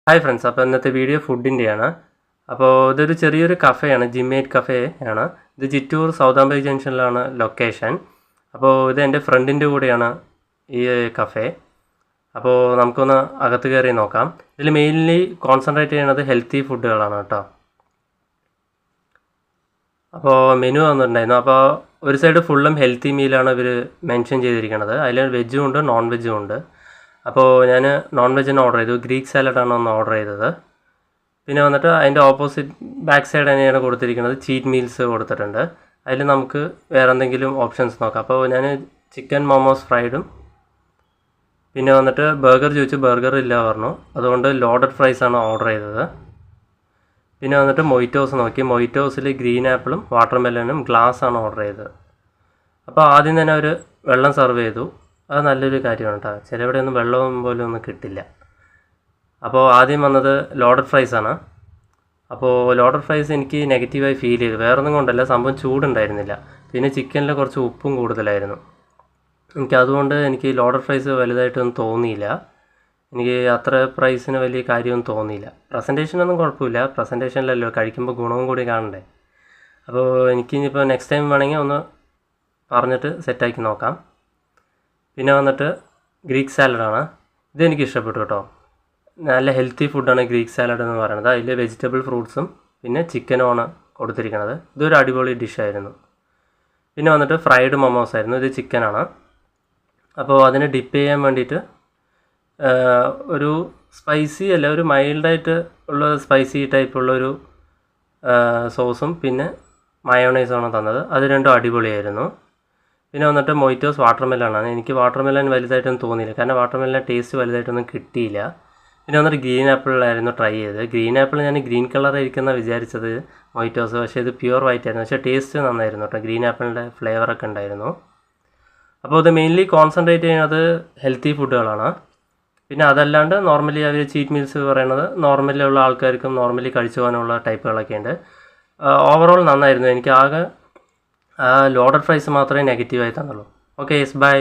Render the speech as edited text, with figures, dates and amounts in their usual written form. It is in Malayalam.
ഹായ് ഫ്രണ്ട്സ്, അപ്പോൾ ഇന്നത്തെ വീഡിയോ ഫുഡിൻ്റെയാണ്. അപ്പോൾ ഇതൊരു ചെറിയൊരു കഫേയാണ്, ജിമ്മേറ്റ് കഫേ ആണ്. ഇത് ചിറ്റൂർ സൗതാംബൈ ജംഗ്ഷനിലാണ് ലൊക്കേഷൻ. അപ്പോൾ ഇത് എൻ്റെ ഫ്രണ്ടിൻ്റെ കൂടെയാണ് ഈ കഫേ. അപ്പോൾ നമുക്കൊന്ന് അകത്ത് കയറി നോക്കാം. ഇതിൽ മെയിൻലി കോൺസെൻട്രേറ്റ് ചെയ്യുന്നത് ഹെൽത്തി ഫുഡുകളാണ് കേട്ടോ. അപ്പോൾ മെനു വന്നിട്ടുണ്ടായിരുന്നു. അപ്പോൾ ഒരു സൈഡ് ഫുള്ളും ഹെൽത്തി മീലാണ് ഇവർ മെൻഷൻ ചെയ്തിരിക്കുന്നത്. അതിൽ വെജും ഉണ്ട്, നോൺ വെജും ഉണ്ട്. അപ്പോൾ ഞാൻ നോൺ വെജിന് ഓർഡർ ചെയ്തു. ഗ്രീക്ക് സാലഡാണ് ഒന്ന് ഓർഡർ ചെയ്തത്. പിന്നെ വന്നിട്ട് അതിൻ്റെ ഓപ്പോസിറ്റ് ബാക്ക് സൈഡ് തന്നെയാണ് കൊടുത്തിരിക്കുന്നത്. ചീറ്റ് മീൽസ് കൊടുത്തിട്ടുണ്ട്. അതിൽ നമുക്ക് വേറെ എന്തെങ്കിലും ഓപ്ഷൻസ് നോക്കാം. അപ്പോൾ ഞാൻ ചിക്കൻ മോമോസ് ഫ്രൈഡും പിന്നെ വന്നിട്ട് ബർഗർ ചോദിച്ചു. ബർഗർ ഇല്ല പറഞ്ഞു. അതുകൊണ്ട് ലോഡഡ് ഫ്രൈസാണ് ഓർഡർ ചെയ്തത്. പിന്നെ വന്നിട്ട് മൊയ്റ്റോസ് നോക്കി. മൊയ്റ്റോസിൽ ഗ്രീൻ ആപ്പിളും വാട്ടർമെലനും ഗ്ലാസ്സാണ് ഓർഡർ ചെയ്തത്. അപ്പോൾ ആദ്യം തന്നെ അവർ വെള്ളം സെർവ് ചെയ്തു. അത് നല്ലൊരു കാര്യമാണ് കേട്ടോ. ചിലവിടെയൊന്നും വെള്ളം പോലും ഒന്നും കിട്ടില്ല. അപ്പോൾ ആദ്യം വന്നത് ലോഡഡ് ഫ്രൈസാണ്. അപ്പോൾ ലോഡഡ് ഫ്രൈസ് എനിക്ക് നെഗറ്റീവായി ഫീൽ ചെയ്തു. വേറൊന്നും കൊണ്ടല്ല, സംഭവം ചൂടുണ്ടായിരുന്നില്ല. പിന്നെ ചിക്കനിൽ കുറച്ച് ഉപ്പും കൂടുതലായിരുന്നു. അതുകൊണ്ട് എനിക്ക് ലോഡഡ് ഫ്രൈസ് വലുതായിട്ടൊന്നും തോന്നിയില്ല. എനിക്ക് അത്ര പ്രൈസിന് വലിയ കാര്യമൊന്നും തോന്നിയില്ല. പ്രസൻറ്റേഷനൊന്നും കുഴപ്പമില്ല. പ്രസൻറ്റേഷനിലല്ലോ, കഴിക്കുമ്പോൾ ഗുണവും കൂടി കാണണ്ടേ. അപ്പോൾ എനിക്കിനിപ്പോൾ നെക്സ്റ്റ് ടൈം വേണമെങ്കിൽ ഒന്ന് പറഞ്ഞിട്ട് സെറ്റാക്കി നോക്കാം. പിന്നെ വന്നിട്ട് ഗ്രീക്ക് സാലഡാണ്. ഇതെനിക്ക് ഇഷ്ടപ്പെട്ടു കേട്ടോ. നല്ല ഹെൽത്തി ഫുഡാണ് ഗ്രീക്ക് സാലഡ് എന്ന് പറയുന്നത്. അതിൽ വെജിറ്റബിൾ ഫ്രൂട്ട്സും പിന്നെ ചിക്കനുമാണ് കൊടുത്തിരിക്കുന്നത്. ഇതൊരു അടിപൊളി ഡിഷായിരുന്നു. പിന്നെ വന്നിട്ട് ഫ്രൈഡ് മൊമോസ് ആയിരുന്നു. ഇത് ചിക്കനാണ്. അപ്പോൾ അതിനെ ഡിപ്പ് ചെയ്യാൻ വേണ്ടിയിട്ട് ഒരു സ്പൈസി അല്ല, ഒരു മൈൽഡായിട്ട് ഉള്ള സ്പൈസി ടൈപ്പുള്ളൊരു സോസും പിന്നെ മയോണൈസുമാണ് തന്നത്. അത് രണ്ടും അടിപൊളിയായിരുന്നു. പിന്നെ വന്നിട്ട് മൊയ്റ്റോസ് വാട്ടർമെലനാണ്. എനിക്ക് വാട്ടർമെലൻ വലുതായിട്ടൊന്നും തോന്നിയില്ല, കാരണം വാട്ടർമെലൻ ടേസ്റ്റ് വലുതായിട്ടൊന്നും കിട്ടിയില്ല. പിന്നെ വന്നിട്ട് ഗ്രീൻ ആപ്പിളായിരുന്നു ട്രൈ ചെയ്തത്. ഗ്രീൻ ആപ്പിൾ ഞാൻ ഗ്രീൻ കളറായിരിക്കുന്ന വിചാരിച്ചത് മൊയ്റ്റോസ്, പക്ഷേ ഇത് പ്യുവർ വൈറ്റ് ആയിരുന്നു. പക്ഷേ ടേസ്റ്റ് നന്നായിരുന്നു കേട്ടോ. ഗ്രീൻ ആപ്പിളിൻ്റെ ഫ്ലേവറൊക്കെ ഉണ്ടായിരുന്നു. അപ്പോൾ ഇത് മെയിൻലി കോൺസെൻട്രേറ്റ് ചെയ്യുന്നത് ഹെൽത്തി ഫുഡുകളാണ്. പിന്നെ അതല്ലാണ്ട് നോർമലി അവർ ചീറ്റ് മീൽസ് പറയുന്നത് നോർമലി ഉള്ള ആൾക്കാർക്കും നോർമലി കഴിച്ചു പോകാനുള്ള ടൈപ്പുകളൊക്കെ ഉണ്ട്. ഓവറോൾ നന്നായിരുന്നു. എനിക്ക് ആകെ ലോഡഡ് ഫ്രൈസ് മാത്രമേ നെഗറ്റീവായി തന്നുള്ളൂ. Okay, yes, by.